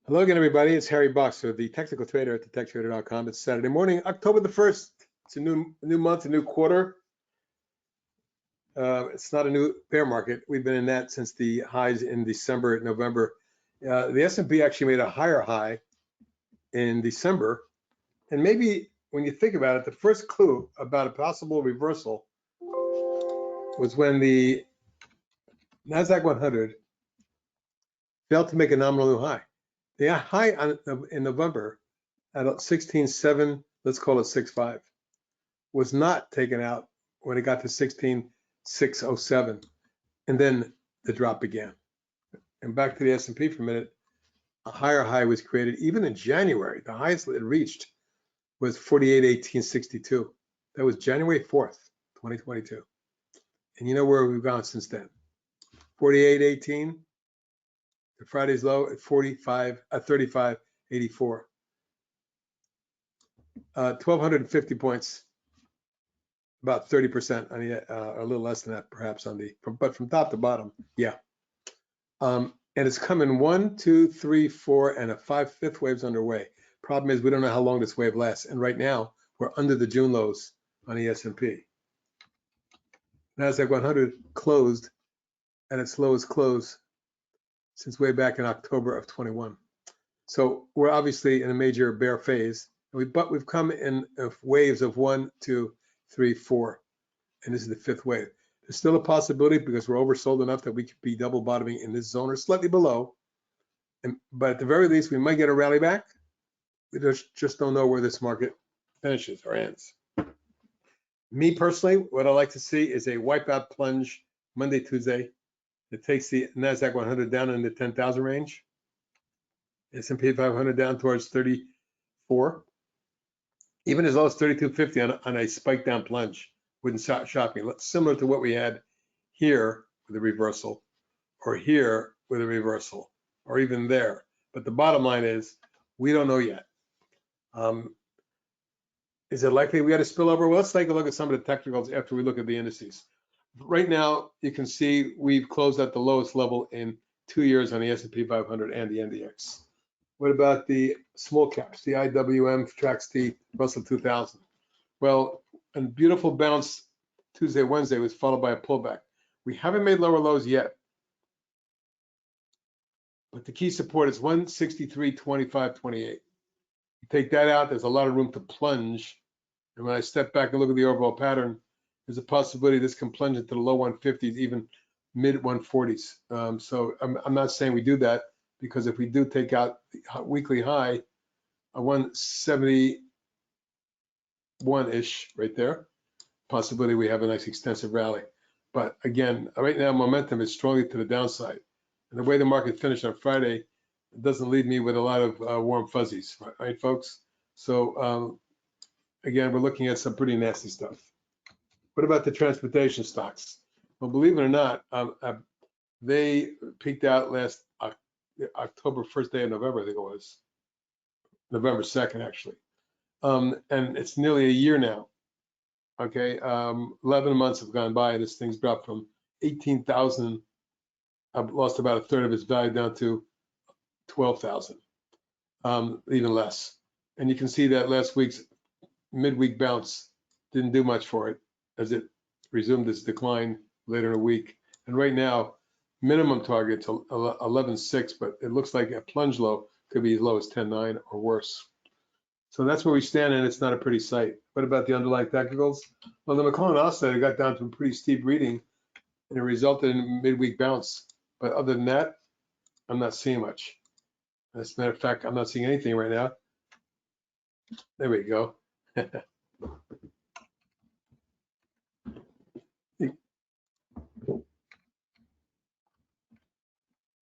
Hello again, everybody. It's Harry Boxer, the technical trader at thetechtrader.com. It's Saturday morning, October the 1st. It's a new month, a new quarter. It's not a new bear market. We've been in that since the highs in December, November. The S&P actually made a higher high in December. And maybe when you think about it, the first clue about a possible reversal was when the NASDAQ 100 failed to make a nominal new high. The high in November at 16.7, let's call it 6.5, was not taken out when it got to 16.607, and then the drop began. And back to the S&P for a minute, a higher high was created even in January. The highest it reached was 48.1862. That was January 4th, 2022. And you know where we've gone since then? 48.18. The Friday's low at 35.84. 1,250 points, about 30% on the, a little less than that perhaps on the, but from top to bottom, yeah. And it's coming 1, 2, 3, 4, and a fifth wave's underway. Problem is we don't know how long this wave lasts, and right now we're under the June lows on the S&P. NASDAQ 100 closed at its lowest close since way back in October of 21. So we're obviously in a major bear phase, but we've come in waves of 1, 2, 3, 4, and this is the fifth wave. There's still a possibility because we're oversold enough that we could be double bottoming in this zone or slightly below. But at the very least, we might get a rally back. We just don't know where this market finishes or ends. Me personally, what I like to see is a wipeout plunge Monday, Tuesday. It takes the NASDAQ 100 down in the 10,000 range. S&P 500 down towards 34. Even as low as 32.50 on a spike down plunge wouldn't shock me. Similar to what we had here with a reversal, or here with a reversal, or even there. But the bottom line is, we don't know yet. Is it likely we got to spill over? Well, let's take a look at some of the technicals after we look at the indices. Right now, you can see we've closed at the lowest level in 2 years on the S&P 500 and the NDX. What about the small caps? The IWM tracks the Russell 2000. Well, a beautiful bounce Tuesday, Wednesday was followed by a pullback. We haven't made lower lows yet, but the key support is 163.25.28. You take that out, there's a lot of room to plunge. And when I step back and look at the overall pattern, there's a possibility this can plunge into the low 150s, even mid 140s. So I'm not saying we do that, because if we do take out the weekly high, a 171-ish right there, possibility we have a nice extensive rally. But again, right now momentum is strongly to the downside. And the way the market finished on Friday, it doesn't leave me with a lot of warm fuzzies, right folks? So again, we're looking at some pretty nasty stuff. What about the transportation stocks? Well, believe it or not, they peaked out last October, first day of November, I think it was. November 2nd, actually. And it's nearly a year now. Okay, 11 months have gone by. This thing's dropped from 18,000. I've lost about a third of its value down to 12,000, even less. And you can see that last week's midweek bounce didn't do much for it, as it resumed its decline later in the week. And right now, minimum target's 11.6, but it looks like a plunge low could be as low as 10.9 or worse. So that's where we stand, and it's not a pretty sight. What about the underlying technicals? Well, the McClellan offset got down to a pretty steep reading, and it resulted in a midweek bounce. But other than that, I'm not seeing much. As a matter of fact, I'm not seeing anything right now. There we go.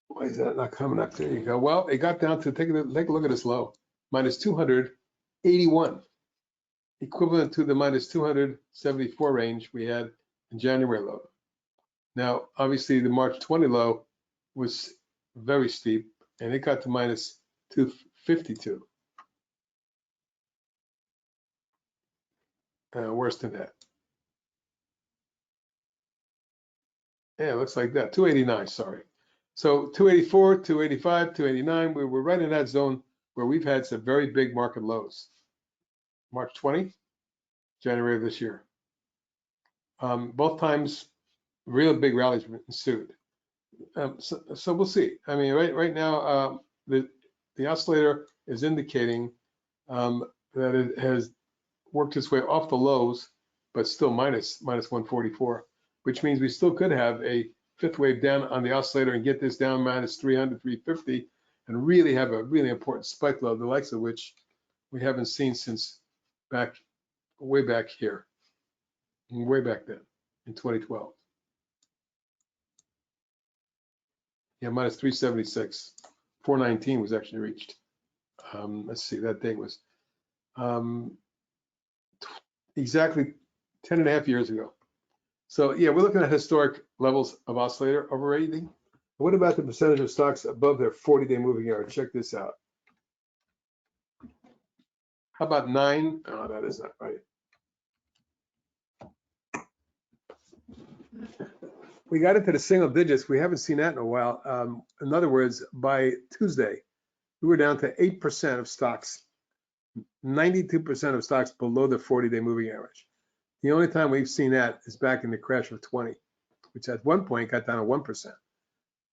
Why is that not coming up? There you go. Well, it got down to, take a look at this low, minus 281, equivalent to the minus 274 range we had in January low. Now, obviously, the March 20 low was very steep, and it got to minus 252. Worse than that. Yeah, it looks like that. 289, sorry. So 284, 285, 289, we're right in that zone where we've had some very big market lows. March 20, January of this year. Both times, real big rallies ensued. So we'll see. I mean, right now, the oscillator is indicating that it has worked its way off the lows, but still minus 144, which means we still could have a fifth wave down on the oscillator and get this down minus 300, 350, and really have a really important spike low, the likes of which we haven't seen since way back here, way back then in 2012. Yeah, minus 376, 419 was actually reached. Let's see, that date was exactly 10 and a half years ago. So yeah, we're looking at historic levels of oscillator overrating. What about the percentage of stocks above their 40-day moving average? Check this out. How about 9? Oh, that is not right. We got into the single digits. We haven't seen that in a while. In other words, by Tuesday, we were down to 8% of stocks, 92% of stocks below the 40-day moving average. The only time we've seen that is back in the crash of 20, which at one point got down to 1%.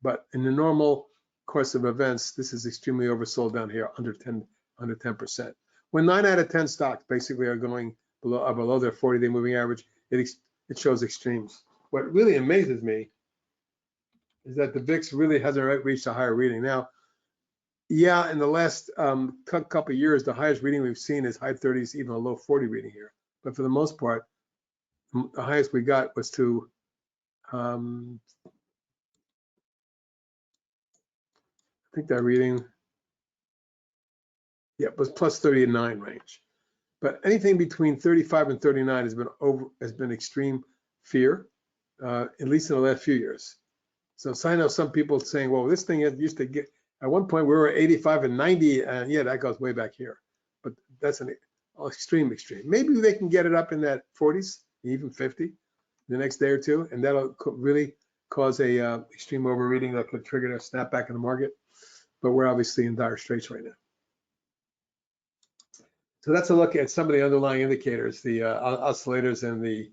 But in the normal course of events, this is extremely oversold down here, under 10%. When 9 out of 10 stocks basically are going below their 40-day moving average, it shows extremes. What really amazes me is that the VIX really hasn't reached a higher reading. Now, yeah, in the last couple of years, the highest reading we've seen is high 30s, even a low 40 reading here. But for the most part, the highest we got was to I think that reading, yeah, was plus 39 range. But anything between 35 and 39 has been extreme fear, at least in the last few years. So I know some people saying, well, this thing used to get, at one point we were 85 and 90, and yeah, that goes way back here. But that's an extreme. Maybe they can get it up in that 40s, even 50 the next day or two, and that'll really cause a extreme overreading that could trigger a snapback in the market. But we're obviously in dire straits right now. So that's a look at some of the underlying indicators, the oscillators and the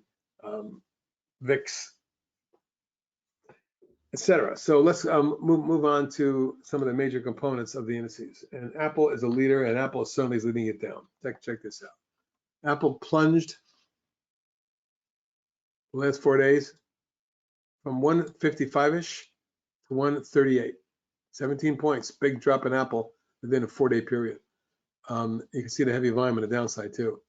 VIX, etc. So let's move on to some of the major components of the indices. And Apple is a leader, and Apple certainly is leading it down. Check this out. Apple plunged the last 4 days from 155-ish to 138. 17 points, big drop in Apple within a 4-day period. You can see the heavy volume on the downside too.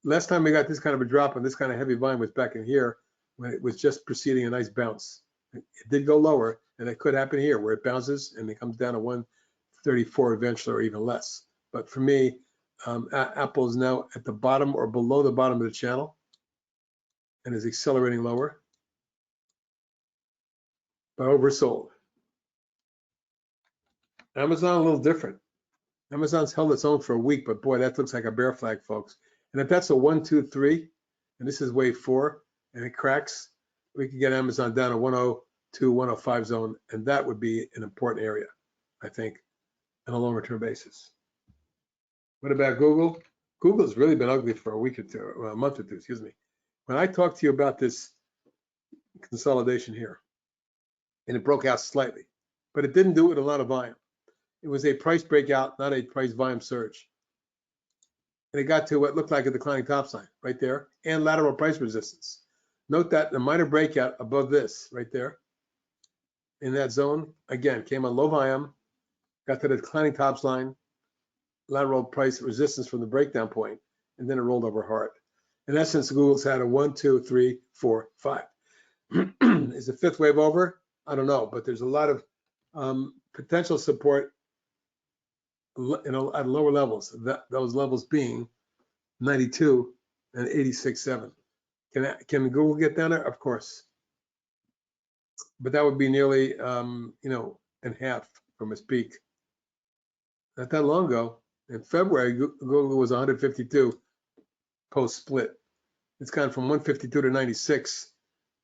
Last time we got this kind of a drop and this kind of heavy volume was back in here when it was just preceding a nice bounce. It did go lower, and it could happen here where it bounces and it comes down to 134 eventually, or even less. But for me, Apple is now at the bottom or below the bottom of the channel and is accelerating lower, but oversold. Amazon a little different. Amazon's held its own for a week, but boy, that looks like a bear flag, folks. And if that's a 1, 2, 3, and this is wave 4, and it cracks, we could get Amazon down to 102, 105 zone, and that would be an important area, I think, on a longer term basis. What about Google? Google's really been ugly for a week or two, or a month or two, excuse me. When I talked to you about this consolidation here, and it broke out slightly, but it didn't do it with a lot of volume. It was a price breakout, not a price volume surge. And it got to what looked like a declining top sign right there, and lateral price resistance. Note that the minor breakout above this right there in that zone, again, came on low volume, got to the declining tops line, lateral price resistance from the breakdown point, and then it rolled over hard. In essence, Google's had a 1, 2, 3, 4, 5. Is the fifth wave over? I don't know, but there's a lot of potential support at lower levels, those levels being 92 and 86.7. Can Google get down there? Of course, but that would be nearly in half from its peak. Not that long ago, in February, Google was 152 post split. It's gone from 152 to 96.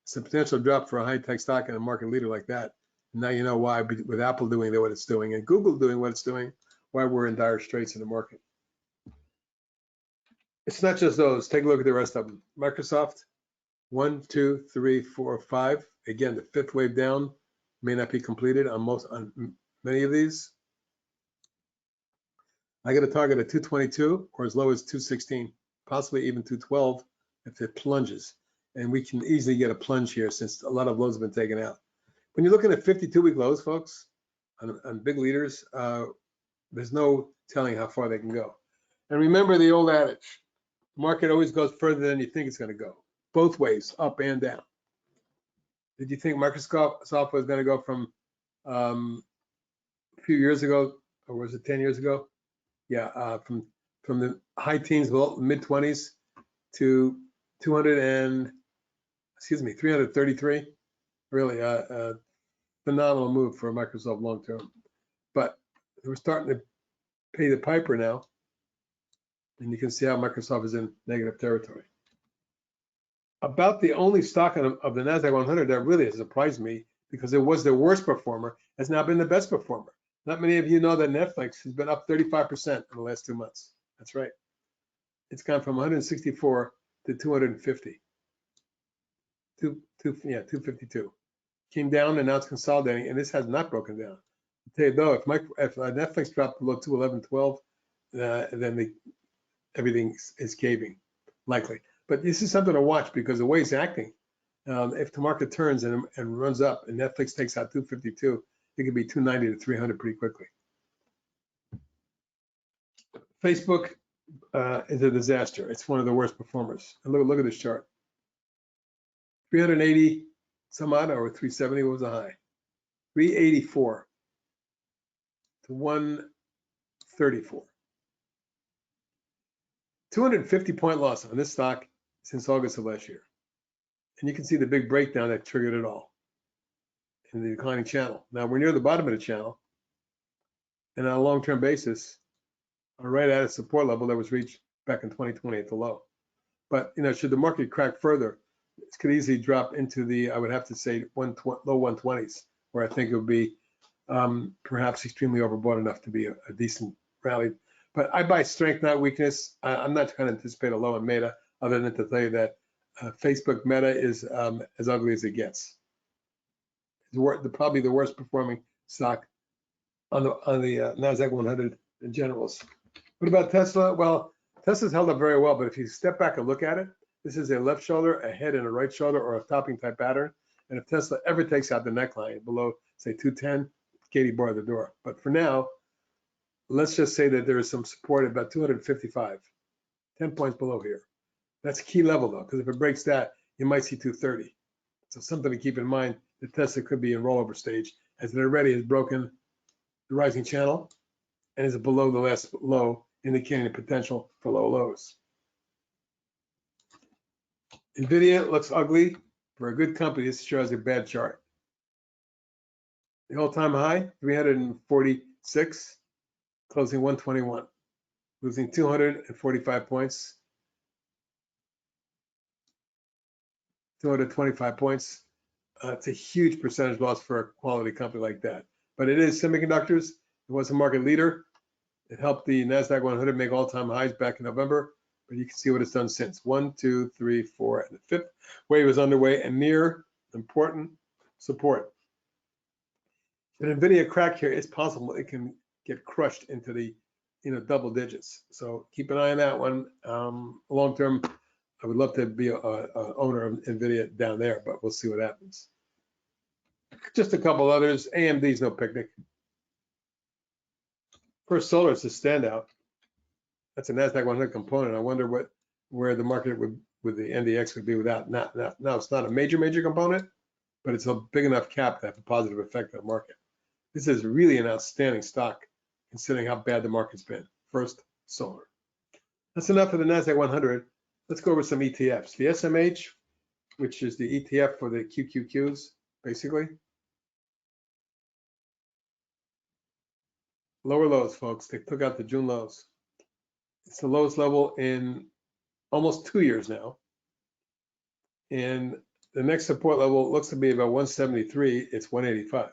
It's a potential drop for a high tech stock and a market leader like that. Now you know why, with Apple doing what it's doing and Google doing what it's doing, why we're in dire straits in the market. It's not just those. Take a look at the rest of them. Microsoft, 1, 2, 3, 4, 5. Again, the fifth wave down may not be completed on many of these. I got a target of 222 or as low as 216, possibly even 212 if it plunges. And we can easily get a plunge here since a lot of lows have been taken out. When you're looking at 52-week lows, folks, on big leaders, there's no telling how far they can go. And remember the old adage, the market always goes further than you think it's going to go, both ways, up and down. Did you think Microsoft was going to go from a few years ago, or was it 10 years ago? Yeah, from the high teens, well, mid-20s to 333. Really a phenomenal move for Microsoft long term. But we're starting to pay the piper now, and you can see how Microsoft is in negative territory. About the only stock of the NASDAQ 100 that really has surprised me, because it was the worst performer, has now been the best performer. Not many of you know that Netflix has been up 35% in the last 2 months. That's right. It's gone from 164 to 250. 252. Came down and now it's consolidating, and this has not broken down. I'll tell you though, if Netflix dropped below 211, 12, then everything is caving, likely. But this is something to watch because the way it's acting, if the market turns and runs up and Netflix takes out 252, it could be 290 to 300 pretty quickly. Facebook is a disaster. It's one of the worst performers. And look at this chart. 380 some odd, or 370 was the high. 384 to 134. 250-point loss on this stock since August of last year. And you can see the big breakdown that triggered it all in the declining channel. Now we're near the bottom of the channel, and on a long-term basis, are right at a support level that was reached back in 2020 at the low. But should the market crack further, it could easily drop into the, I would have to say, low 120s, where I think it would be perhaps extremely overbought enough to be a decent rally. But I buy strength, not weakness. I'm not going to anticipate a low in Meta, other than to tell you that Facebook Meta is as ugly as it gets. It's probably the worst performing stock on the NASDAQ 100 in generals. What about Tesla? Well, Tesla's held up very well, but if you step back and look at it, this is a left shoulder, a head, and a right shoulder, or a topping type pattern. And if Tesla ever takes out the neckline below, say, 210, Katie bar the door. But for now, let's just say that there is some support at about 255, 10 points below here. That's a key level, though, because if it breaks that, you might see 230. So something to keep in mind, that Tesla could be in rollover stage, as it already has broken the rising channel and is below the last low, indicating the potential for low lows. NVIDIA looks ugly. For a good company, this shows a bad chart. The all-time high, 346, closing 121, losing 245 points, 225 points. It's a huge percentage loss for a quality company like that. But it is semiconductors. It was a market leader. It helped the NASDAQ 100 make all-time highs back in November. But you can see what it's done since. 1, 2, 3, 4, and the fifth wave is underway and near important support. If NVIDIA crack here, it's possible it can get crushed into the double digits. So keep an eye on that one. Long term, I would love to be an owner of NVIDIA down there, but we'll see what happens. Just a couple others. AMD's no picnic. First Solar is a standout. That's a NASDAQ 100 component. I wonder where the market with the NDX would be without. Now it's not a major component, but it's a big enough cap to have a positive effect on the market. This is really an outstanding stock considering how bad the market's been. First Solar. That's enough for the NASDAQ 100. Let's go over some ETFs. The SMH, which is the ETF for the QQQs, basically. Lower lows, folks. They took out the June lows. It's the lowest level in almost 2 years now. And the next support level looks to be about 173. It's 185.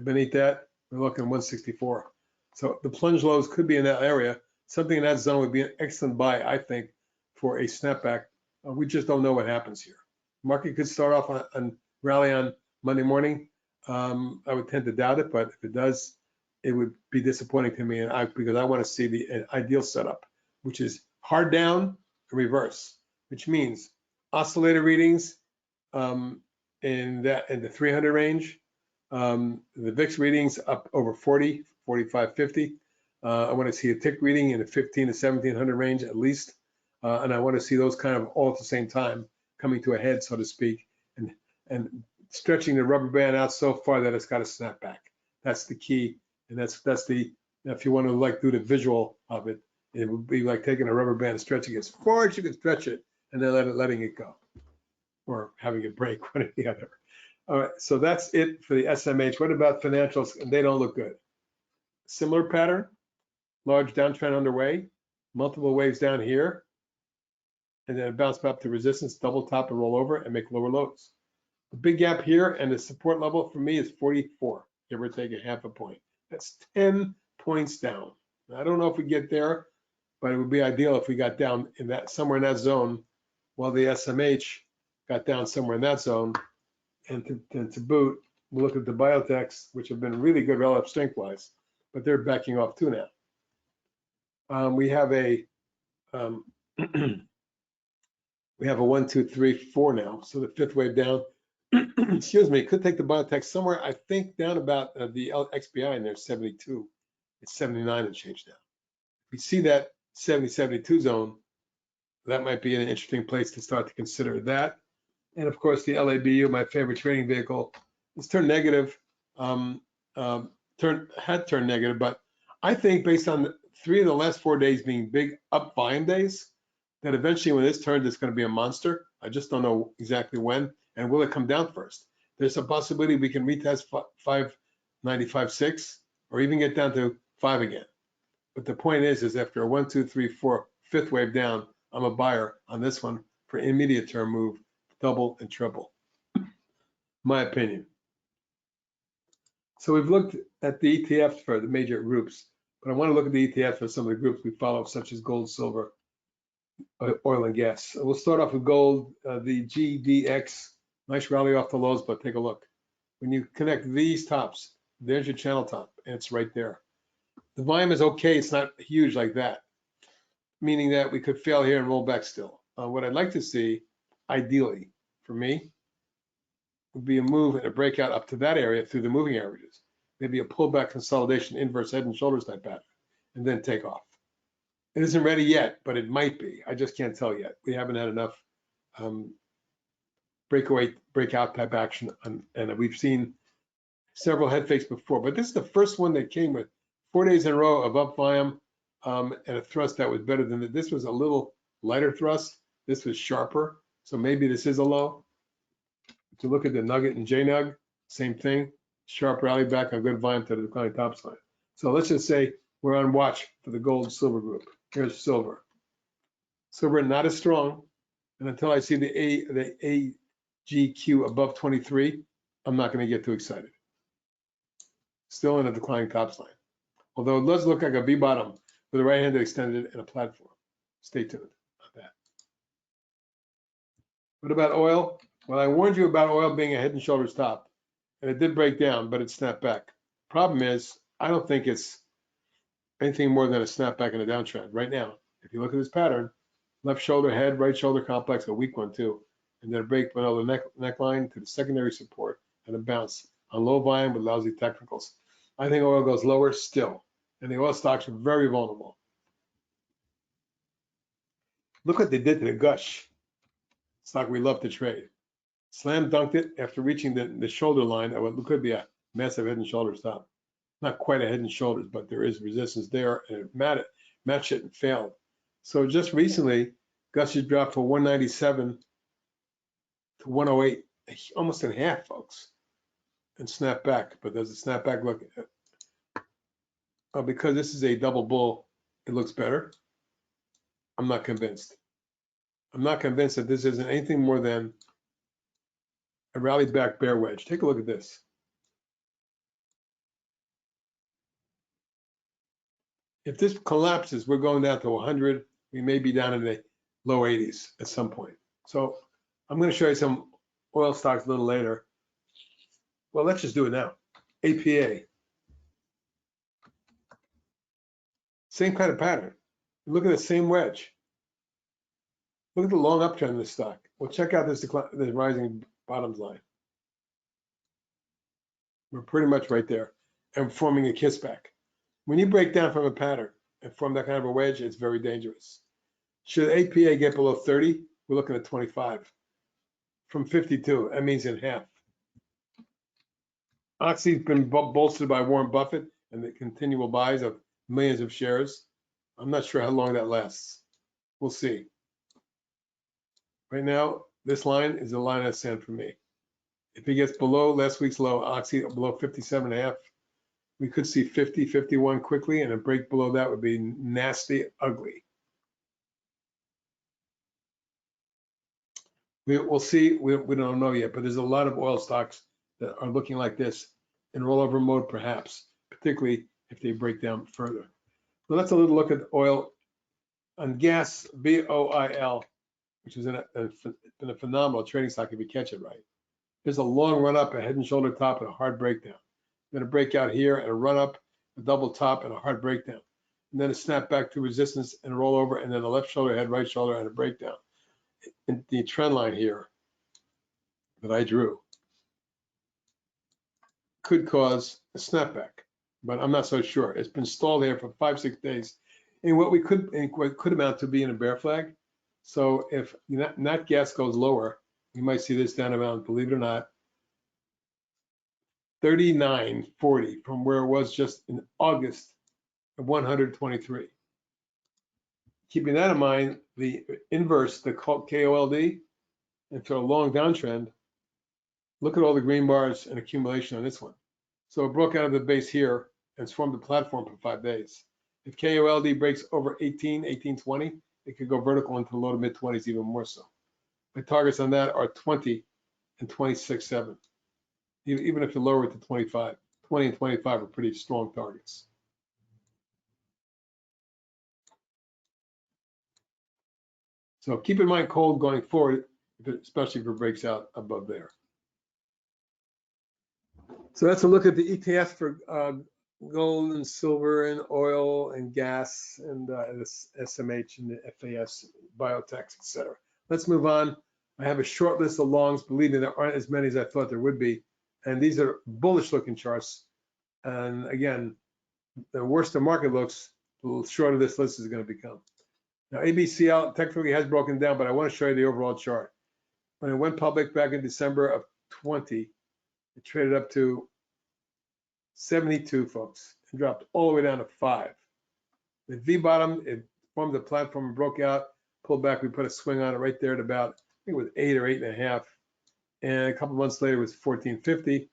Beneath that, we're looking 164. So the plunge lows could be in that area. Something in that zone would be an excellent buy, I think, for a snapback. We just don't know what happens here. Market could start off on rally on Monday morning. I would tend to doubt it, but if it does, it would be disappointing to me, because I want to see the ideal setup, which is hard down and reverse, which means oscillator readings in the 300 range, the VIX readings up over 40, 45, 50. I want to see a tick reading in the 15 to 1700 range at least, and I want to see those kind of all at the same time coming to a head, so to speak, and stretching the rubber band out so far that it's got to snap back. That's the key, and that's the, if you want to like do the visual of it, it would be like taking a rubber band and stretching it as far as you can stretch it, and then letting it go, or having it break, one or the other. All right, so that's it for the SMH. What about financials? They don't look good. Similar pattern, large downtrend underway, multiple waves down here, and then bounce back to resistance, double top and roll over and make lower lows. The big gap here and the support level for me is 44, give or take a half a point. That's 10 points down. I don't know if we get there, but it would be ideal if we got down in that, somewhere in that zone, while the SMH got down somewhere in that zone. And to boot, we'll look at the biotechs, which have been really good relative strength-wise, but they're backing off too now. We have a we have a 1, 2, 3, 4 now. So the fifth wave down, excuse me, could take the biotech somewhere, I think, down about the XBI in there, 72. It's 79 and change now. If we see that 70, 72 zone, that might be an interesting place to start to consider that. And of course, the LABU, my favorite trading vehicle, has turned negative, had turned negative, but I think based on 3 of the last 4 days being big up volume days, that eventually when this turns, it's going to be a monster. I just don't know exactly when, and will it come down first? There's a possibility we can retest 595.6 or even get down to 5 again. But the point is after a 1, 2, 3, 4, fifth wave down, I'm a buyer on this one for immediate term move, double and triple, my opinion. So we've looked at the ETFs for the major groups, but I want to look at the ETFs for some of the groups we follow, such as gold, silver, oil and gas. So we'll start off with gold, the GDX, nice rally off the lows, but take a look. When you connect these tops, there's your channel top, and it's right there. The volume is okay, it's not huge like that, meaning that we could fail here and roll back still. What I'd like to see, ideally, for me, would be a move and a breakout up to that area through the moving averages. Maybe a pullback consolidation, inverse head and shoulders type pattern, and then take off. It isn't ready yet, but it might be. I just can't tell yet. We haven't had enough breakout type action, and we've seen several head fakes before, but this is the first one that came with 4 days in a row of up volume and a thrust that was better than it. This was a little lighter thrust. This was sharper, so maybe this is a low. If you look at the Nugget and JNUG, same thing, sharp rally back on good volume to the declining top line. So let's just say we're on watch for the gold and silver group. Here's silver. Silver not as strong, and until I see the AGQ above 23, I'm not going to get too excited. Still in a declining top line. Although it does look like a V bottom with a right-handed extended and a platform. Stay tuned on that. What about oil? Well, I warned you about oil being a head and shoulders top, and it did break down, but it snapped back. Problem is, I don't think it's anything more than a snapback in a downtrend right now. If you look at this pattern, left shoulder head, right shoulder complex, a weak one too, and then a break below the neckline to the secondary support and a bounce on low volume with lousy technicals. I think oil goes lower still, and the oil stocks are very vulnerable. Look what they did to the Gush stock we love to trade. Slam dunked it after reaching the shoulder line of what could be a massive head and shoulders top. Not quite a head and shoulders, but there is resistance there, and it matched it and failed. So just recently, Gush has dropped from 197 to 108, almost in half, folks, and snapped back. But does it snap back look? Because this is a double bull, it looks better. I'm not convinced. I'm not convinced that this isn't anything more than a rally back bear wedge. Take a look at this. If this collapses, we're going down to 100. We may be down in the low 80s at some point. So I'm going to show you some oil stocks a little later. Well, let's just do it now. APA. Same kind of pattern. Look at the same wedge. Look at the long uptrend in this stock. Well, check out this rising bottoms line. We're pretty much right there and forming a kiss back. When you break down from a pattern and form that kind of a wedge, it's very dangerous. Should APA get below 30, we're looking at 25. From 52, that means in half. Oxy's been bolstered by Warren Buffett and the continual buys of millions of shares. I'm not sure how long that lasts. We'll see. Right now, this line is a line in the sand for me. If it gets below last week's low, Oxy below 57.5, we could see 50, 51 quickly, and a break below that would be nasty, ugly. We'll see. We don't know yet, but there's a lot of oil stocks that are looking like this in rollover mode, perhaps, particularly if they break down further. So let's a little look at oil and gas, BOIL, which has been a phenomenal trading stock if you catch it right. There's a long run up, a head and shoulder top, and a hard breakdown. Then a breakout here and a run up, a double top, and a hard breakdown. And then a snap back to resistance and a roll over, and then a left shoulder, head, right shoulder, and a breakdown. And the trend line here that I drew could cause a snapback, but I'm not so sure. It's been stalled here for 5-6 days, and what could amount to being a bear flag. So if nat gas goes lower, you might see this down around, believe it or not, 39.40 from where it was just in August of 123. Keeping that in mind, the inverse, the KOLD, and for a long downtrend, look at all the green bars and accumulation on this one. So it broke out of the base here and formed a platform for 5 days. If KOLD breaks over 18.20, it could go vertical into the low to mid 20s, even more so. My targets on that are 20 and 26.7. Even if you lower it to 25, 20 and 25 are pretty strong targets. So keep in mind cold going forward, especially if it breaks out above there. So that's a look at the ETFs for gold and silver and oil and gas and this SMH and the FAS, biotech, etc. Let's move on. I have a short list of longs. Believe me, there aren't as many as I thought there would be. And these are bullish looking charts. And again, the worse the market looks, the shorter this list is going to become. Now, ABCL technically has broken down, but I want to show you the overall chart. When it went public back in December of 20, it traded up to 72, folks, and dropped all the way down to 5. The V bottom, it formed a platform and broke out, pulled back. We put a swing on it right there at about, I think it was 8 or 8.5. And a couple months later, it was 14.50.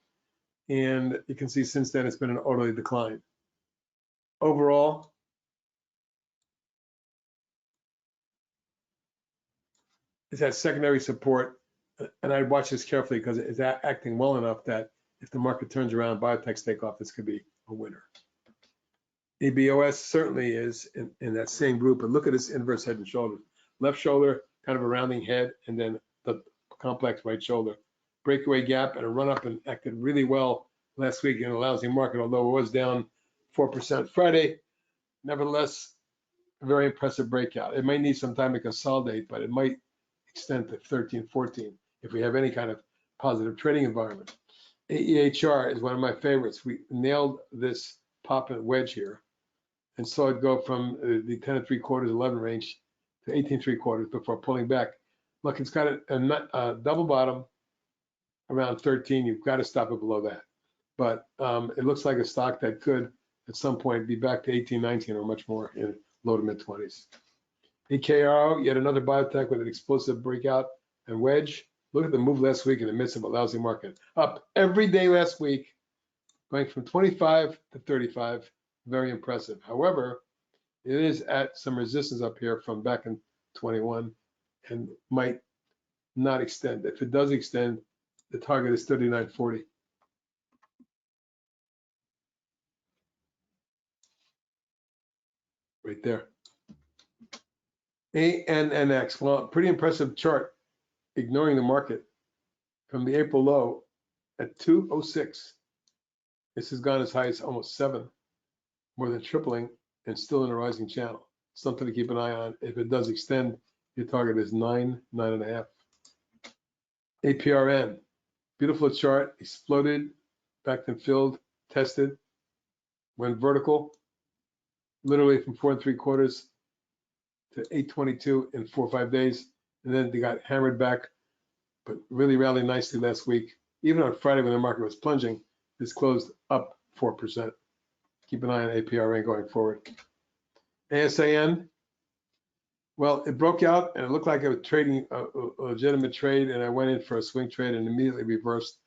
And you can see since then, it's been an orderly decline. Overall, it's had secondary support. And I'd watch this carefully because it's acting well enough that if the market turns around, biotechs take off, this could be a winner. ABOS certainly is in that same group, but look at this inverse head and shoulder. Left shoulder, kind of a rounding head, and then the complex right shoulder. Breakaway gap and a run up and acted really well last week in a lousy market, although it was down 4% Friday. Nevertheless, a very impressive breakout. It might need some time to consolidate, but it might extend to 13, 14 if we have any kind of positive trading environment. AEHR is one of my favorites. We nailed this pop and wedge here and saw it go from the 10 3/4, 11 range to 18 3/4 before pulling back. Look, it's got a double bottom around 13. You've got to stop it below that. But it looks like a stock that could at some point be back to 18, 19 or much more in low to mid 20s. AKRO, yet another biotech with an explosive breakout and wedge. Look at the move last week in the midst of a lousy market. Up every day last week, going from 25 to 35. Very impressive. However, it is at some resistance up here from back in 21 and might not extend. If it does extend, the target is 39.40. right there. ANNX, well, pretty impressive chart, ignoring the market from the April low at 206. This has gone as high as almost 7, more than tripling, and still in a rising channel. Something to keep an eye on. If it does extend, your target is 9, 9.5. APRN, beautiful chart, exploded, backed and filled, tested, went vertical, literally from 4 3/4 to 822 in 4 or 5 days, and then they got hammered back, but really rallied nicely last week. Even on Friday when the market was plunging, this closed up 4%. Keep an eye on APRN going forward. ASAN, well, it broke out and it looked like it was trading a legitimate trade, and I went in for a swing trade and immediately reversed.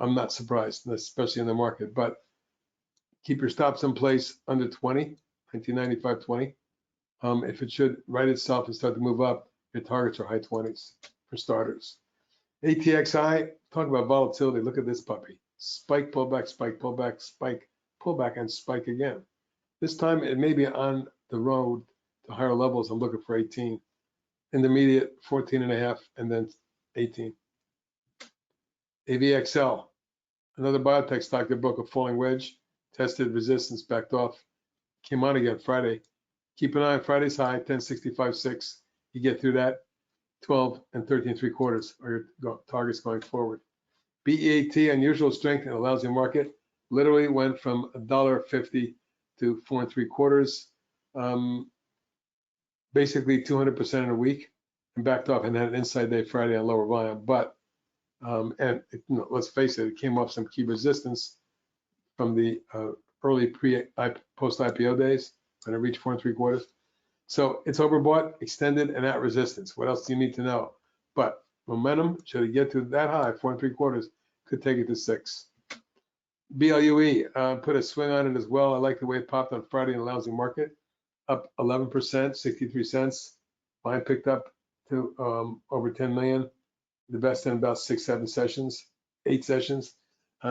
I'm not surprised, especially in the market, but keep your stops in place under 20, 1995.20. If it should right itself and start to move up, your targets are high 20s for starters. ATXI, talk about volatility. Look at this puppy. Spike, pullback, spike, pullback, spike, pullback, and spike again. This time it may be on the road to higher levels. I'm looking for 18. Intermediate, 14.5, and then 18. AVXL, another biotech stock that broke a falling wedge, tested resistance, backed off, came on again Friday. Keep an eye on Friday's high, 1065.6. You get through that, 12 and 13 3/4 are your targets going forward. BEAT, unusual strength in a lousy market, literally went from $1.50 to 4 3/4, basically 200% in a week, and backed off and had an inside day Friday on lower volume. But let's face it, it came off some key resistance from the early post IPO days when it reached 4 3/4. So it's overbought, extended, and at resistance. What else do you need to know? But momentum, should it get to that high, 4 3/4, could take it to 6. BLUE, put a swing on it as well. I like the way it popped on Friday in a lousy market, up 11%, 63 cents. Line picked up to over 10 million, the best in about 6, 7 sessions, 8 sessions.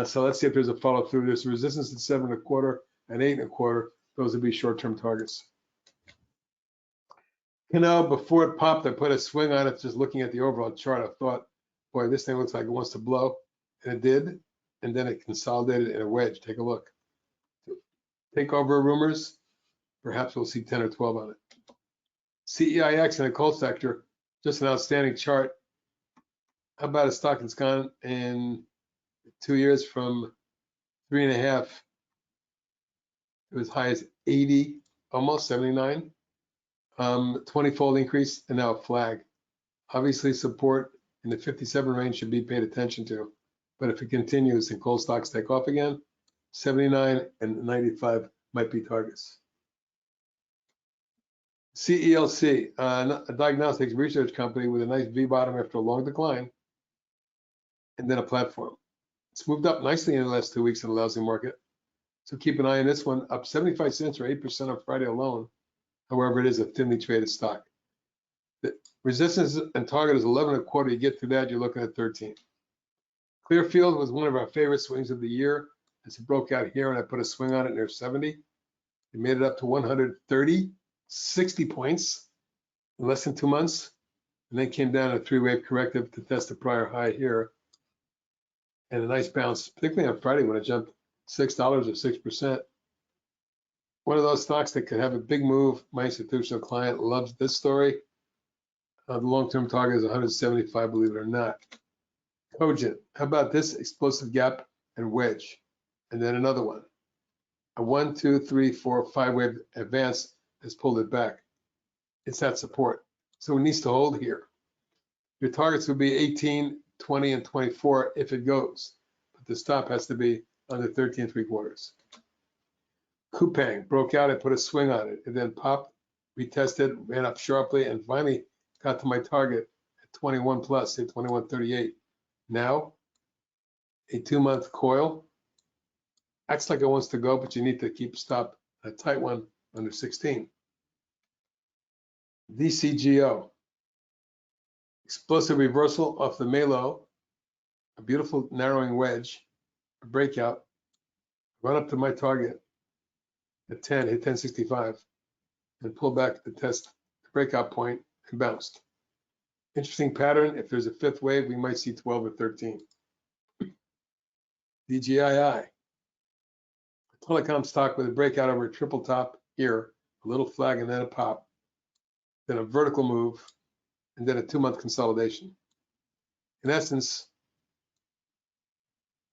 So let's see if there's a follow through. There's resistance at 7 1/4 and 8 1/4. Those would be short-term targets. CANO, before it popped, I put a swing on it, just looking at the overall chart. I thought, boy, this thing looks like it wants to blow, and it did, and then it consolidated in a wedge. Take a look. Takeover rumors, perhaps we'll see 10 or 12 on it. CEIX in the coal sector, just an outstanding chart. How about a stock that's gone in 2 years from 3.5 to as high as 80, almost 79. 20-fold increase, and now a flag. Obviously, support in the 57 range should be paid attention to, but if it continues and coal stocks take off again, 79 and 95 might be targets. CELC, a diagnostics research company with a nice V bottom after a long decline, and then a platform. It's moved up nicely in the last 2 weeks in the lousy market, so keep an eye on this one, up 75 cents or 8% on Friday alone. However, it is a thinly traded stock. The resistance and target is 11 1/4. You get through that, you're looking at 13. Clearfield was one of our favorite swings of the year. As it broke out here, and I put a swing on it near 70. It made it up to 130, 60 points in less than 2 months, and then came down a 3-wave corrective to test the prior high here, and a nice bounce, particularly on Friday when it jumped $6 or 6%. One of those stocks that could have a big move. My institutional client loves this story. The long-term target is 175, believe it or not. COGT, how about this explosive gap and wedge? And then another one. A 1, 2, 3, 4, 5-wave advance has pulled it back. It's at support. So it needs to hold here. Your targets would be 18, 20, and 24 if it goes. But the stop has to be under 13 3/4. Coupang broke out, I put a swing on it. It then popped, retested, ran up sharply, and finally got to my target at 21 plus, hit 21.38. Now, a 2-month coil. Acts like it wants to go, but you need to keep stop a tight one under 16. DCGO. Explosive reversal off the Malo. A beautiful narrowing wedge, a breakout. Run up to my target at 10, hit 1065. and pulled back to test the breakout point and bounced. Interesting pattern. If there's a fifth wave, we might see 12 or 13. DGII, a telecom stock with a breakout over a triple top here, a little flag and then a pop, then a vertical move, and then a 2-month consolidation. In essence,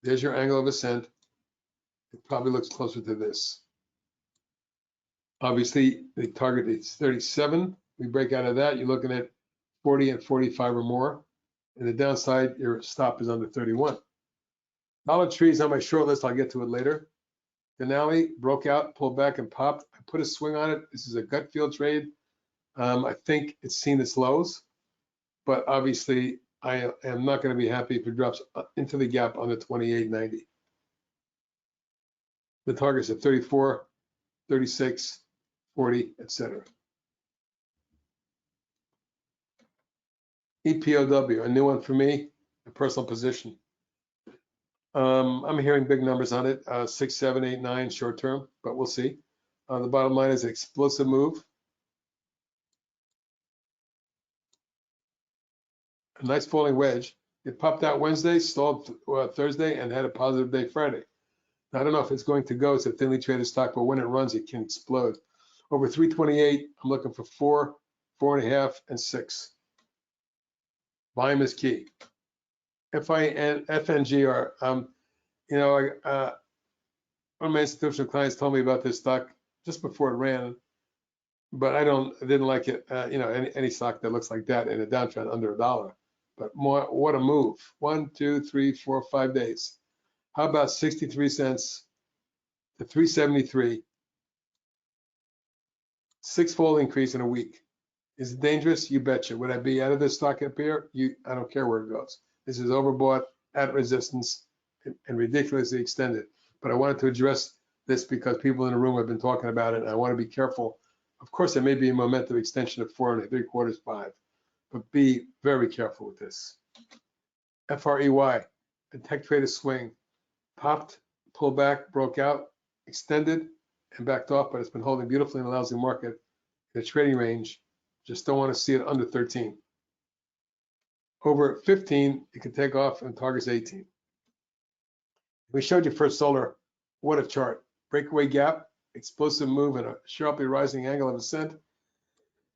there's your angle of ascent. It probably looks closer to this. Obviously, the target is 37. We break out of that, you're looking at 40 and 45 or more. And the downside, your stop is under 31. Dollar Tree is on my short list. I'll get to it later. DNLI broke out, pulled back, and popped. I put a swing on it. This is a gut feel trade. I think it's seen its lows, but obviously, I am not going to be happy if it drops into the gap under 28.90. The targets are 34, 36, 40, etc. EPOW, a new one for me, a personal position. I'm hearing big numbers on it, 6, 7, 8, 9 short term, but we'll see. The bottom line is an explosive move. A nice falling wedge. It popped out Wednesday, stalled Thursday, and had a positive day Friday. Now, I don't know if it's going to go. It's a thinly traded stock, but when it runs, it can explode. Over 328, I'm looking for 4, 4.5, and 6. Volume is key. FNGR, one of my institutional clients told me about this stock just before it ran, but I didn't like it. Any stock that looks like that in a downtrend under $1. But what a move. 1, 2, 3, 4, 5 days. How about 63 cents to 373? 6-fold increase in a week. Is it dangerous? You betcha. Would I be out of this stock up here? I don't care where it goes. This is overbought, at resistance, and ridiculously extended. But I wanted to address this because people in the room have been talking about it, and I want to be careful. Of course, there may be a momentum extension of 4 3/4, 5, but be very careful with this. FREY, a tech trader swing, popped, pulled back, broke out, extended, and backed off, but it's been holding beautifully in a lousy market in a trading range. Just don't want to see it under 13. Over 15, it can take off and targets 18. We showed you First Solar. What a chart. Breakaway gap, explosive move, and a sharply rising angle of ascent.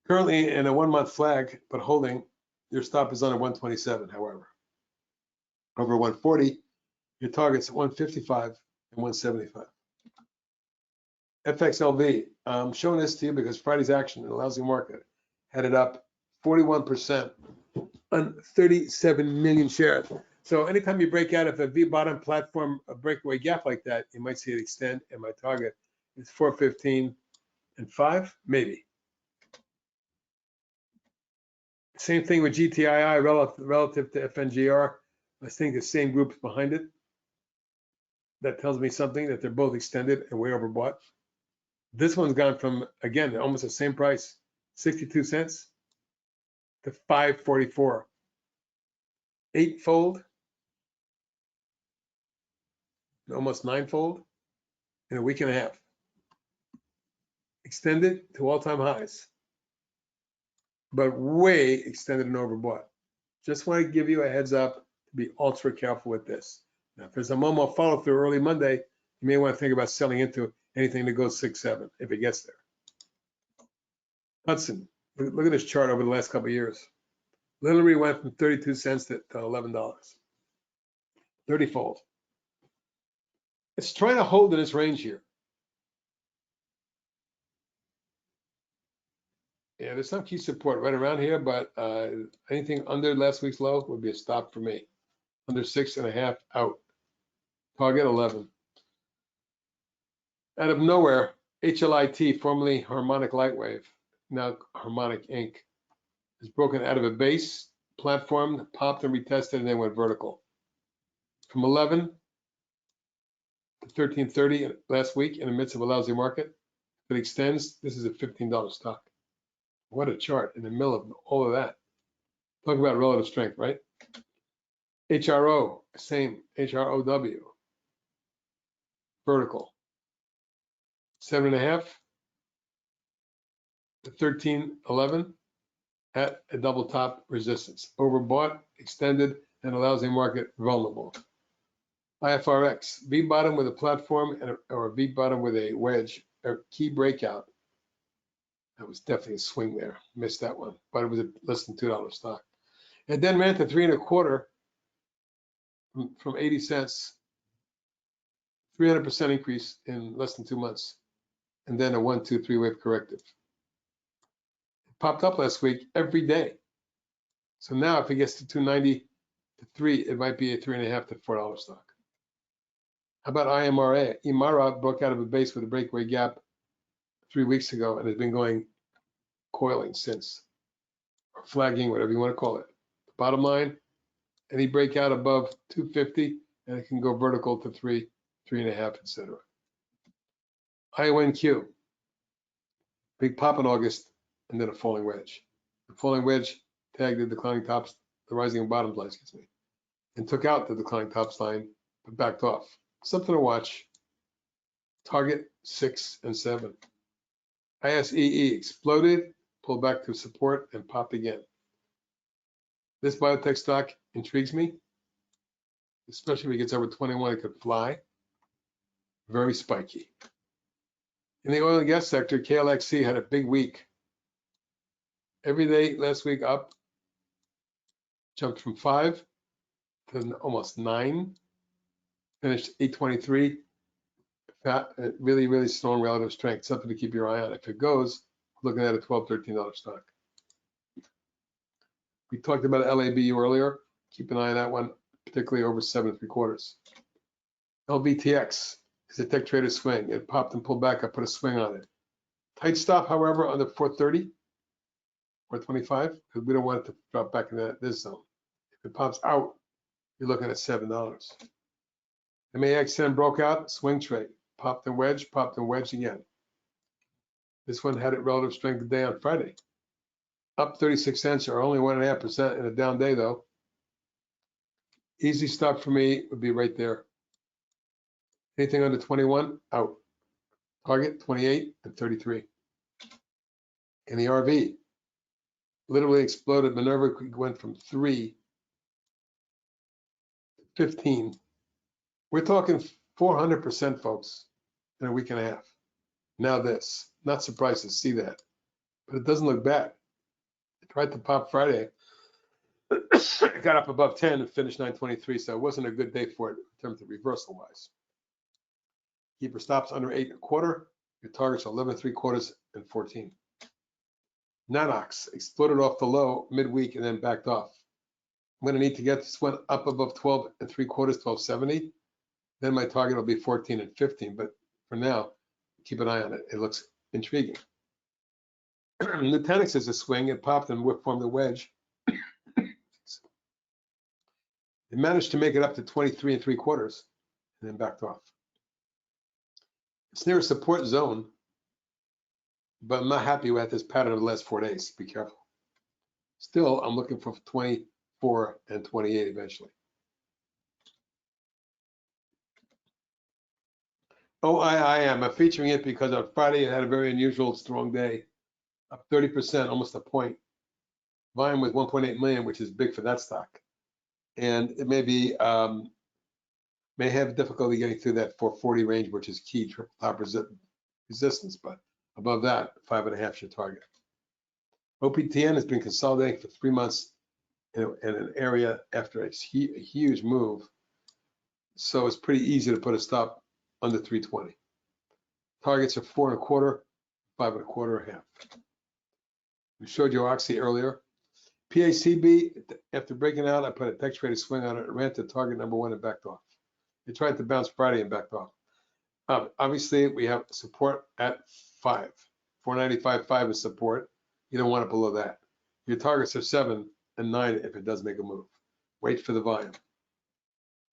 Currently in a 1-month flag, but holding. Your stop is under 127, however. Over 140, your target's 155 and 175. FXLV, I'm showing this to you because Friday's action in a lousy market headed up 41% on 37 million shares. So anytime you break out of a V-bottom platform, a breakaway gap like that, you might see it extend, and my target is 415 and 5, maybe. Same thing with GTII relative to FNGR. I think the same group's behind it. That tells me something, that they're both extended and way overbought. This one's gone from, again, almost the same price, 62 cents to 544. 8-fold, almost 9-fold in a week and a half. Extended to all-time highs, but way extended and overbought. Just want to give you a heads up to be ultra careful with this. Now, if there's a Momo follow through early Monday, you may want to think about selling into anything that goes 6, 7 if it gets there. Hudson, look at this chart over the last couple of years. Literally went from 32 cents to $11. 30-fold. It's trying to hold in its range here. Yeah, there's some key support right around here, but anything under last week's low would be a stop for me. Under 6.5 out. Target 11. Out of nowhere, HLIT, formerly Harmonic Lightwave, now Harmonic Inc., is broken out of a base platform, popped and retested, and then went vertical. From 11 to 1330 last week in the midst of a lousy market. If it extends, this is a $15 stock. What a chart in the middle of all of that. Talk about relative strength, right? HRO, same, HROW. Vertical. 7.5. to 1311 at a double top resistance. Overbought, extended, and allows a market vulnerable. IFRX, V bottom with a platform or a V bottom with a wedge, a key breakout. That was definitely a swing there. Missed that one, but it was a less than $2 stock. It then ran to 3 1/4 from 80 cents, 300% increase in less than 2 months, and then a 1, 2, 3 wave corrective. It popped up last week every day. So now if it gets to 290 to 3, it might be a $3.50 to $4 stock. How about IMRA? IMARA broke out of a base with a breakaway gap 3 weeks ago and has been going coiling since, or flagging, whatever you want to call it. The bottom line, any breakout above 250 and it can go vertical to 3, 3.5, etc. IONQ, big pop in August and then a falling wedge. The falling wedge tagged the declining tops, the rising bottom line, excuse me, and took out the declining tops line but backed off. Something to watch. Target 6 and 7. ISEE exploded, pulled back to support, and popped again. This biotech stock intrigues me, especially if it gets over 21, it could fly. Very spiky. In the oil and gas sector, KLXC had a big week. Every day last week up, jumped from 5 to almost 9, finished 823. Really, really strong relative strength, something to keep your eye on. If it goes, looking at a $12, $13 stock. We talked about LABU earlier. Keep an eye on that one, particularly over 7 3/4. LVTX is a tech trader swing. It popped and pulled back. I put a swing on it. Tight stop, however, under 430, 425, because we don't want it to drop back into this zone. If it pops out, you're looking at $7. MAXN broke out, swing trade. Popped and wedge again. This one had it relative strength today on Friday. Up 36 cents or only 1.5% in a down day though. Easy stop for me would be right there. Anything under 21, out. Target 28 and 33. In the RV, literally exploded. Minerva went from 3 to 15. We're talking 400%, folks, in a week and a half. Now this, not surprised to see that, but it doesn't look bad. It tried to pop Friday, it got up above 10 and finished 923, so it wasn't a good day for it in terms of reversal wise. Keep your stops under 8 1/4. Your targets are 11 3/4 and 14. NANOX exploded off the low midweek and then backed off. I'm going to need to get this one up above 12 3/4, 1270. Then my target will be 14 and 15. But for now, keep an eye on it. It looks intriguing. Nutanix is a swing. It popped and formed a wedge. It managed to make it up to 23 3/4 and then backed off. It's near a support zone, but I'm not happy with this pattern of the last 4 days. Be careful. Still, I'm looking for 24 and 28 eventually. OIIM, I'm featuring it because on Friday it had a very unusual strong day, up 30%, almost a point. Volume was 1.8 million, which is big for that stock. And it may have difficulty getting through that 440 range, which is key triple top resistance, but above that, 5.5 is your target. OPTN has been consolidating for 3 months in an area after a huge move. So it's pretty easy to put a stop under 320. Targets are 4 1/4, 5 1/4, 1/2. We showed you Oxy earlier. PACB, after breaking out, I put a tech traded swing on it. It ran to target number 1 and backed off. It tried to bounce Friday and backed off. Obviously, we have support at 5. 495.5 is support. You don't want it below that. Your targets are 7 and 9 if it does make a move. Wait for the volume.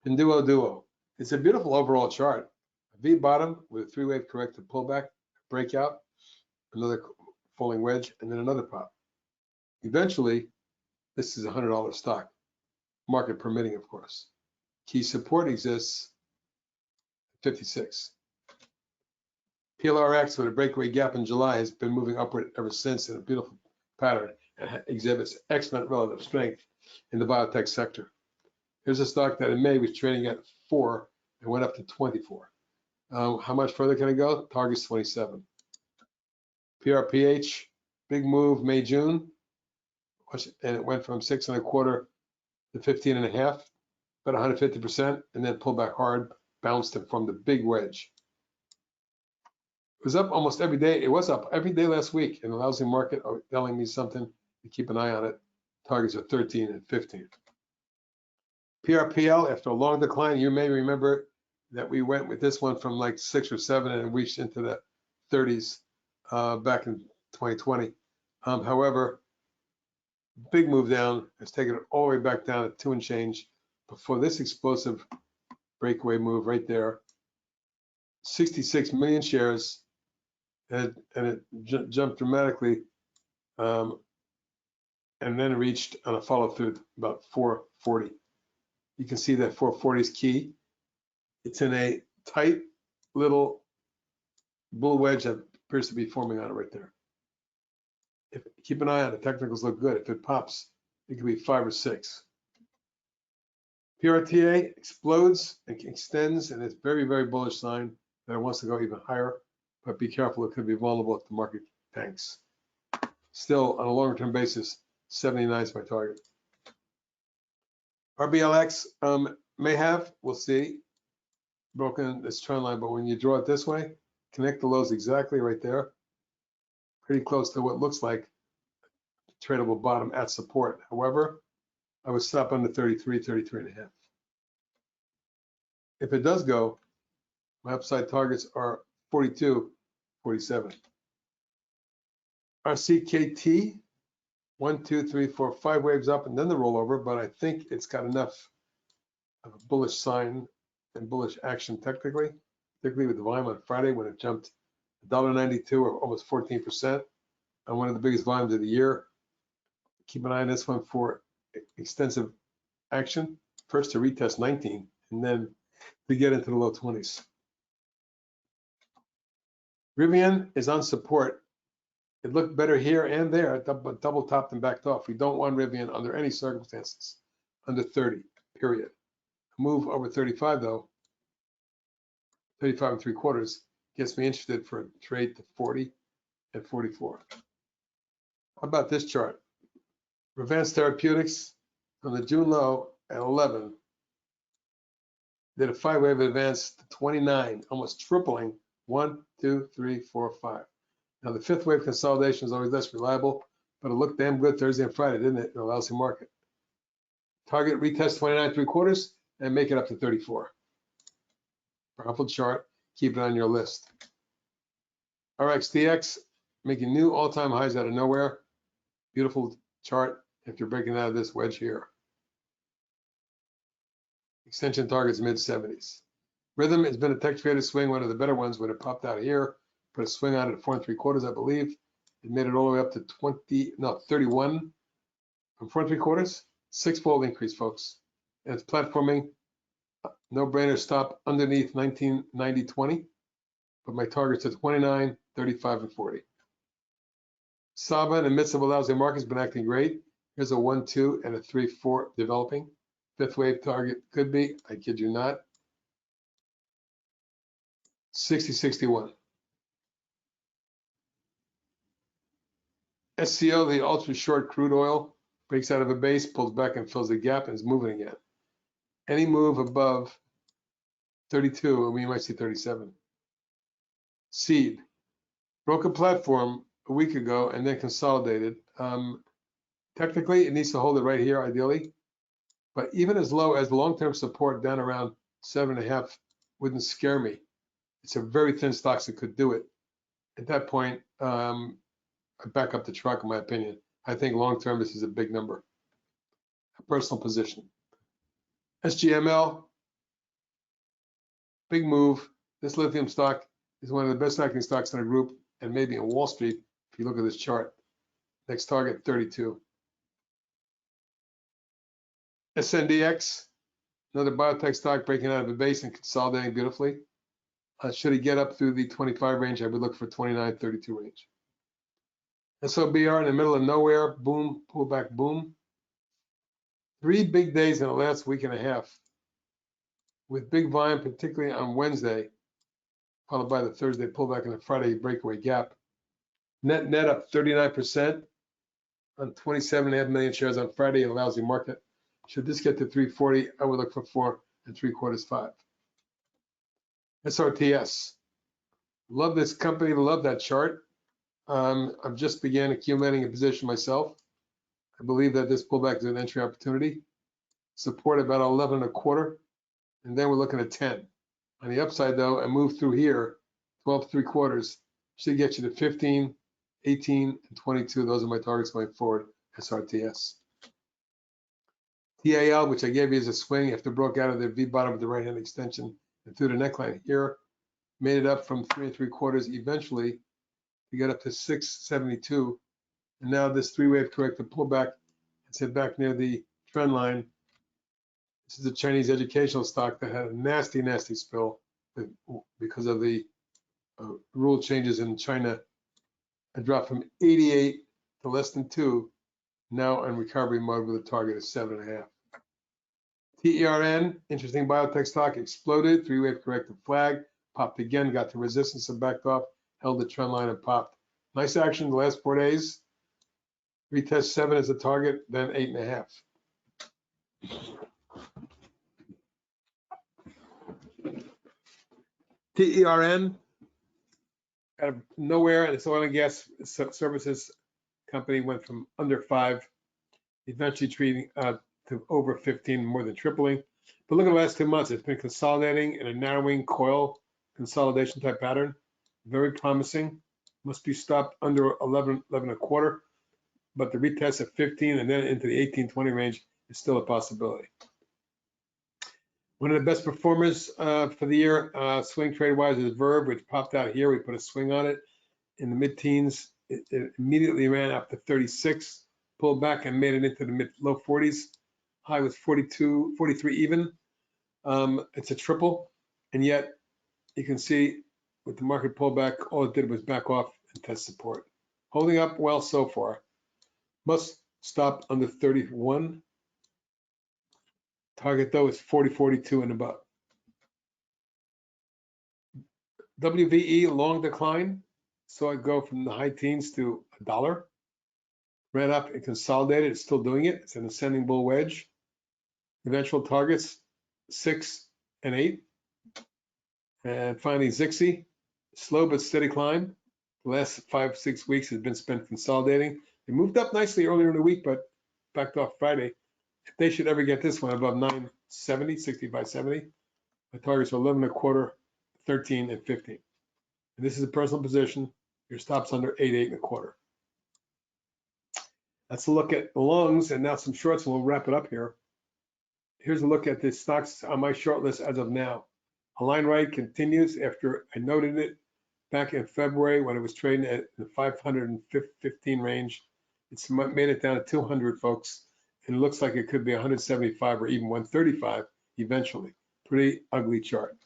Duo. It's a beautiful overall chart. A V bottom with a 3-wave corrective pullback, breakout, another falling wedge, and then another pop. Eventually, this is a $100 stock, market permitting, of course. Key support exists at 56. PLRX with a breakaway gap in July has been moving upward ever since in a beautiful pattern and exhibits excellent relative strength in the biotech sector. Here's a stock that in May was trading at 4 and went up to 24. How much further can it go? Target's 27. PRPH, big move May, June, and it went from 6.25 to 15.5, about 150%, and then pulled back hard, bounced it from the big wedge. It was up almost every day. It was up every day last week in the lousy market, telling me something to keep an eye on it. Targets are 13 and 15. PRPL, after a long decline, you may remember that we went with this one from like 6 or 7 and reached into the 30s back in 2020. However, big move down. It's taken it all the way back down to 2 and change before this explosive breakaway move right there. 66 million shares, and it jumped dramatically, and then reached on a follow through about 440. You can see that 440 is key. It's in a tight little bull wedge that appears to be forming on it right there. Keep an eye on it. Technicals look good. If it pops, it could be 5 or 6. PRTA explodes and extends, and it's very, very bullish sign that it wants to go even higher, but be careful. It could be vulnerable if the market tanks. Still, on a longer term basis, 79 is my target. RBLX may have, we'll see, broken this trend line, but when you draw it this way, connect the lows exactly right there, pretty close to what looks like a tradable bottom at support. However, I would stop under 33, 33.5. If it does go, my upside targets are 42, 47. Our CKT, 1, 2, 3, 4, 5 waves up and then the rollover, but I think it's got enough of a bullish sign and bullish action technically, particularly with the volume on Friday when it jumped $1.92 or almost 14% on one of the biggest volumes of the year. Keep an eye on this one for extensive action. First to retest 19 and then to get into the low 20s. Rivian is on support. It looked better here and there, but double topped and backed off. We don't want Rivian under any circumstances under 30, period. A move over 35 though, 35 3/4 gets me interested for a trade to 40 and 44. How about this chart? Revance Therapeutics from the June low at 11 did a 5-wave advance to 29, almost tripling 1, 2, 3, 4, 5. Now the 5th wave consolidation is always less reliable, but it looked damn good Thursday and Friday, didn't it? In a lousy market. Target retest 29 3/4 and make it up to 34. Powerful chart. Keep it on your list. RXDX making new all-time highs out of nowhere. Beautiful chart if you're breaking out of this wedge here. Extension targets mid-70s. Rhythm has been a tech traded swing, one of the better ones when it popped out here. Put a swing on it at 4 3/4, I believe. It made it all the way up to 31 from 4 3/4. 6-fold increase, folks. And it's platforming. No-brainer stop underneath 1990-20. But my targets are 29, 35, and 40. Saba in the midst of a lousy market has been acting great. Here's a 1, 2, and a 3, 4 developing. 5th wave target could be, I kid you not, 60, 61. SCO, the ultra short crude oil, breaks out of a base, pulls back and fills the gap and is moving again. Any move above 32, and we might see 37. Seed broke a platform a week ago and then consolidated. Technically, it needs to hold it right here, ideally. But even as low as long-term support down around 7.5 wouldn't scare me. It's a very thin stock that could do it. At that point, I back up the truck, in my opinion. I think long-term, this is a big number. A personal position. SGML, big move. This lithium stock is one of the best acting stocks in the group and maybe in Wall Street if you look at this chart. Next target, 32. NDX, another biotech stock breaking out of a base and consolidating beautifully. Should it get up through the 25 range, I would look for 29.32 range. SOBR in the middle of nowhere, boom, pullback, boom. 3 big days in the last week and a half with big volume, particularly on Wednesday, followed by the Thursday pullback and the Friday breakaway gap. Net up 39% on 27.5 million shares on Friday, a lousy market. Should this get to 340, I would look for 4 3/4, 5. SRTS. Love this company, love that chart. I've just began accumulating a position myself. I believe that this pullback is an entry opportunity. Support about 11 1/4, and then we're looking at 10. On the upside though, I move through here, 12 3/4, should get you to 15, 18, and 22. Those are my targets going forward, SRTS. TAL, which I gave you as a swing after broke out of the V bottom of the right hand extension and through the neckline here, made it up from 3 3/4 eventually to get up to 672. And now this 3-wave corrective pullback, it's hit back near the trend line. This is a Chinese educational stock that had a nasty, nasty spill because of the rule changes in China. I dropped from 88 to less than 2, now in recovery mode with a target of 7.5. TERN, interesting biotech stock, exploded, 3-wave corrective flag, popped again, got to resistance and backed off, held the trend line and popped. Nice action the last 4 days. Retest 7 as a target, then 8.5. TERN, out of nowhere, and its oil and gas services company went from under 5, eventually trading to over 15, more than tripling. But look at the last 2 months, it's been consolidating in a narrowing coil consolidation type pattern. Very promising. Must be stopped under 11 1/4, but the retest of 15 and then into the 18-20 range is still a possibility. One of the best performers for the year, swing trade wise, is Verb, which popped out here. We put a swing on it in the mid-teens. It immediately ran up to 36, pulled back and made it into the low 40s. High was 42, 43 even. It's a triple, and yet you can see with the market pullback, all it did was back off and test support. Holding up well so far. Must stop under 31. Target though is 40, 42 and above. WVE long decline. Saw it go from the high teens to $1. Ran up and consolidated. It's still doing it. It's an ascending bull wedge. Eventual targets 6 and 8. And finally ZIXI, slow but steady climb. The last 5-6 weeks has been spent consolidating. It moved up nicely earlier in the week, but backed off Friday. If they should ever get this one above 970, 65.70, my targets are 11 1/4, 13 and 15. And this is a personal position. Your stop's under 8 1/4. That's a look at the longs and now some shorts, and we'll wrap it up here. Here's a look at the stocks on my short list as of now. Align Right continues after I noted it back in February when it was trading at the 515 range. It's made it down to 200, folks, and it looks like it could be 175 or even 135 eventually. Pretty ugly chart.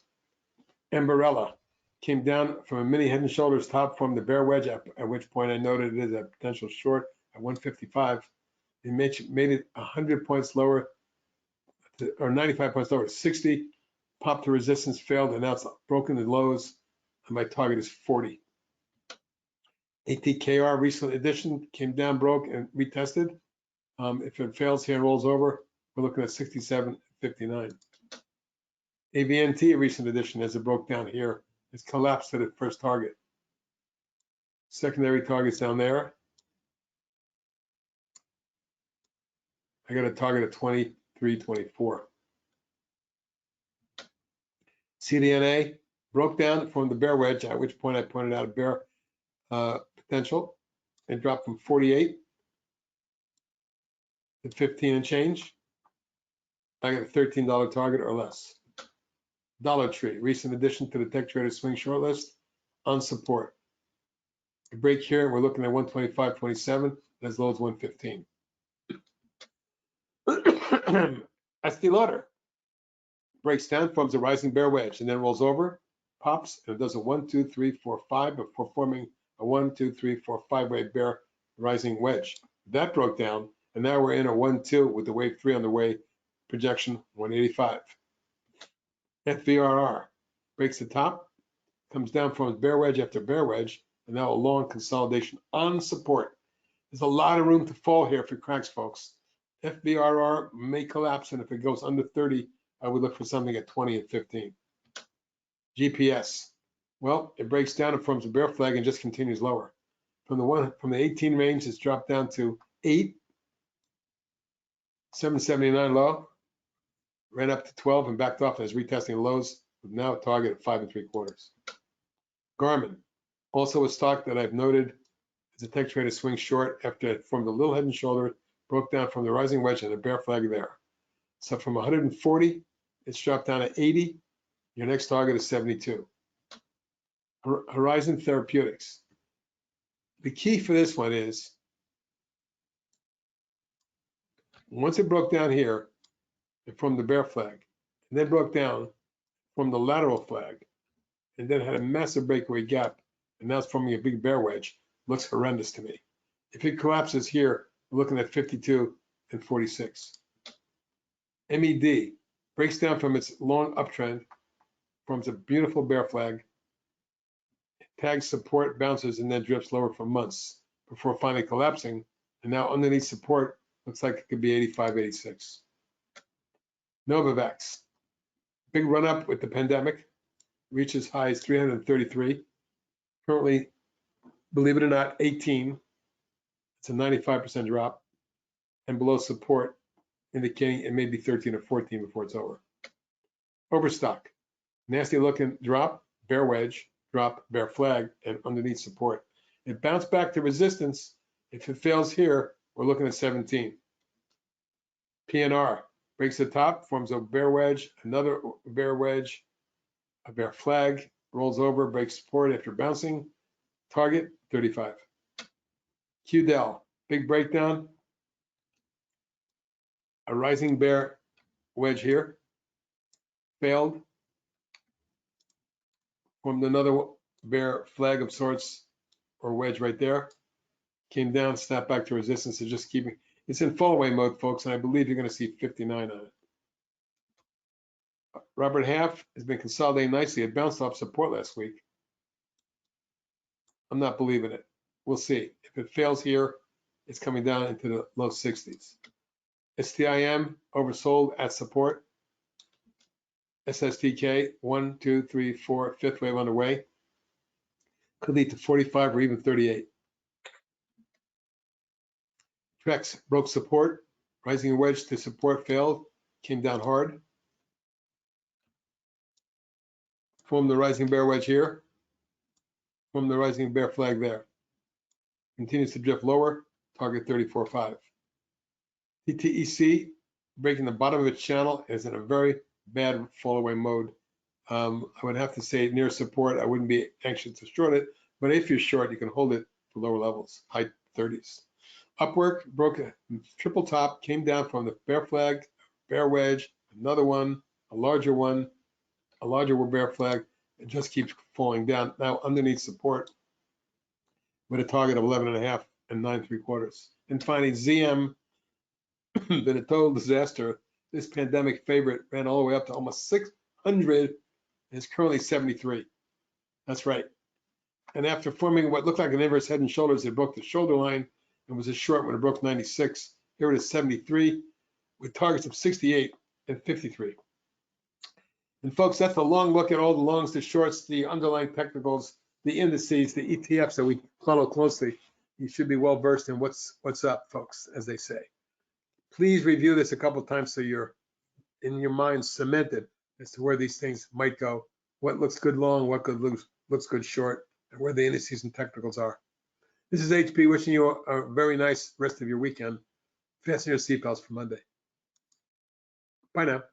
Ambarella came down from a mini head and shoulders top from the bear wedge, at which point I noted it as a potential short at 155. It made it 100 points lower, or 95 points lower to 60. Popped to resistance, failed, and now it's broken the lows, and my target is 40. ATKR recent addition came down, broke, and retested. If it fails here and rolls over, we're looking at 67.59. AVNT, a recent addition, as it broke down here, has collapsed to the first target. Secondary targets down there. I got a target of 23.24. CDNA broke down from the bear wedge, at which point I pointed out a bear potential, and dropped from 48 to 15 and change. I got a $13 target or less. Dollar Tree, recent addition to the Tech Trader Swing shortlist on support. A break here, we're looking at 125.27, as low as 115. Estee Lauder breaks down, forms a rising bear wedge, and then rolls over, pops and it does a 1, 2, 3, 4, 5 before forming a 1, 2, 3, 4, 5-way bear rising wedge. That broke down, and now we're in a 1, 2 with the wave 3 on the way, projection 185. FVRR breaks the top, comes down from bear wedge after bear wedge, and now a long consolidation on support. There's a lot of room to fall here if it cracks, folks. FVRR may collapse, and if it goes under 30, I would look for something at 20 and 15. GPS, well, it breaks down and forms a bear flag and just continues lower. From the 18 range, it's dropped down to 8, 779 low, ran up to 12 and backed off and is retesting lows with now a target of 5 3/4. Garmin, also a stock that I've noted as a tech trader swing short after it formed a little head and shoulder, broke down from the rising wedge and a bear flag there. So from 140, it's dropped down to 80. Your next target is 72. Horizon Therapeutics. The key for this one is once it broke down here, it formed the bear flag, and then broke down from the lateral flag, and then had a massive breakaway gap, and now it's forming a big bear wedge. Looks horrendous to me. If it collapses here, we're looking at 52 and 46. MED breaks down from its long uptrend, forms a beautiful bear flag, tags support, bounces, and then drifts lower for months before finally collapsing. And now underneath support, looks like it could be 85, 86. Novavax, big run up with the pandemic, reaches high as 333. Currently, believe it or not, 18. It's a 95% drop, and below support, indicating it may be 13 or 14 before it's over. Overstock, nasty looking drop, bear wedge, drop, bear flag, and underneath support. It bounced back to resistance. If it fails here, we're looking at 17. PNR breaks the top, forms a bear wedge, another bear wedge, a bear flag, rolls over, breaks support after bouncing. Target 35. QDEL, big breakdown, a rising bear wedge here, failed, formed another bear flag of sorts or wedge right there, came down, snapped back to resistance, and just keeping, it's in fall away mode, folks, and I believe you're going to see 59 on it. Robert Half has been consolidating nicely. It bounced off support last week. I'm not believing it. We'll see. If it fails here, it's coming down into the low 60s. STIM oversold at support. SSTK 1, 2, 3, 4, fifth wave on the way. Could lead to 45 or even 38. Trex broke support. Rising wedge to support failed. Came down hard. Formed the rising bear wedge here. Formed the rising bear flag there. Continues to drift lower. Target 34.5. TTEC breaking the bottom of its channel is in a very bad fall away mode. I would have to say near support. I wouldn't be anxious to short it, but if you're short, you can hold it for lower levels, high 30s. Upwork broke a triple top, came down from the bear flag, bear wedge, another one, a larger bear flag. It just keeps falling down. Now underneath support with a target of 11.5 and 9 3/4. And finally, ZM, been a total disaster. This pandemic favorite ran all the way up to almost 600 and is currently 73. That's right. And after forming what looked like an inverse head and shoulders, it broke the shoulder line and was a short when it broke 96. Here it is 73 with targets of 68 and 53. And folks, that's a long look at all the longs, the shorts, the underlying technicals, the indices, the ETFs that we follow closely. You should be well versed in what's up, folks, as they say. Please review this a couple of times so you're in your mind cemented as to where these things might go, what looks good long, what looks good short, and where the indices and technicals are. This is HP wishing you a very nice rest of your weekend. Fasten your seatbelts for Monday. Bye now.